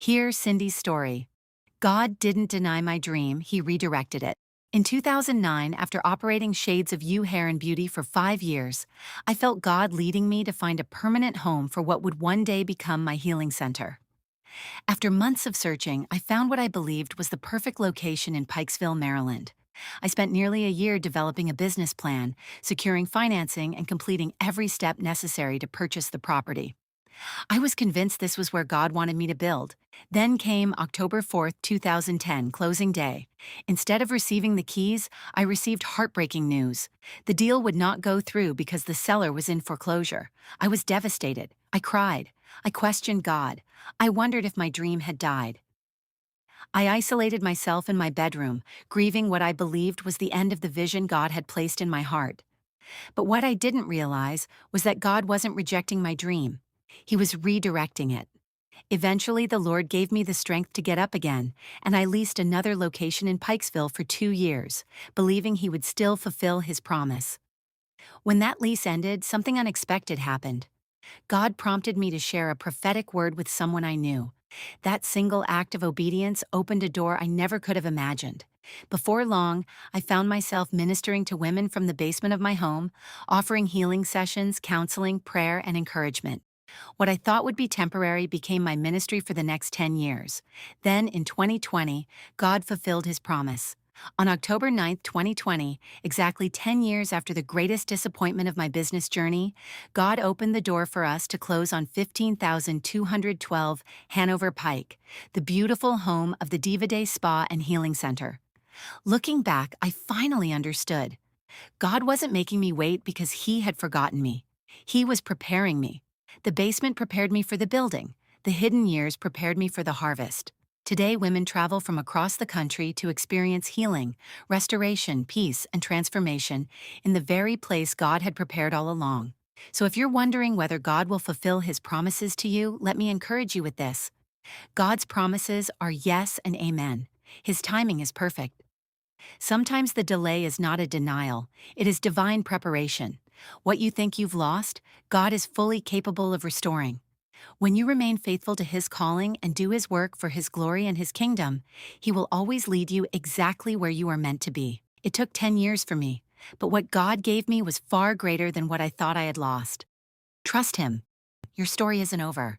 Hear Cindy's story. God didn't deny my dream, He redirected it. In 2009, after operating Shades of You Hair and Beauty for 5 years, I felt God leading me to find a permanent home for what would one day become my healing center. After months of searching, I found what I believed was the perfect location in Pikesville, Maryland. I spent nearly a year developing a business plan, securing financing, and completing every step necessary to purchase the property. I was convinced this was where God wanted me to build. Then came October 4th, 2010, closing day. Instead of receiving the keys, I received heartbreaking news. The deal would not go through because the seller was in foreclosure. I was devastated. I cried. I questioned God. I wondered if my dream had died. I isolated myself in my bedroom, grieving what I believed was the end of the vision God had placed in my heart. But what I didn't realize was that God wasn't rejecting my dream. He was redirecting it. Eventually, the Lord gave me the strength to get up again, and I leased another location in Pikesville for 2 years, believing He would still fulfill His promise. When that lease ended, something unexpected happened. God prompted me to share a prophetic word with someone I knew. That single act of obedience opened a door I never could have imagined. Before long, I found myself ministering to women from the basement of my home, offering healing sessions, counseling, prayer, and encouragement. What I thought would be temporary became my ministry for the next 10 years. Then, in 2020, God fulfilled His promise. On October 9th, 2020, exactly 10 years after the greatest disappointment of my business journey, God opened the door for us to close on 15,212 Hanover Pike, the beautiful home of the Diva Day Spa and Healing Center. Looking back, I finally understood. God wasn't making me wait because He had forgotten me. He was preparing me. The basement prepared me for the building. The hidden years prepared me for the harvest. Today, women travel from across the country to experience healing, restoration, peace, and transformation in the very place God had prepared all along. So if you're wondering whether God will fulfill His promises to you, let me encourage you with this. God's promises are yes and amen. His timing is perfect. Sometimes the delay is not a denial, it is divine preparation. What you think you've lost, God is fully capable of restoring. When you remain faithful to His calling and do His work for His glory and His kingdom, He will always lead you exactly where you are meant to be. It took 10 years for me, but what God gave me was far greater than what I thought I had lost. Trust Him. Your story isn't over.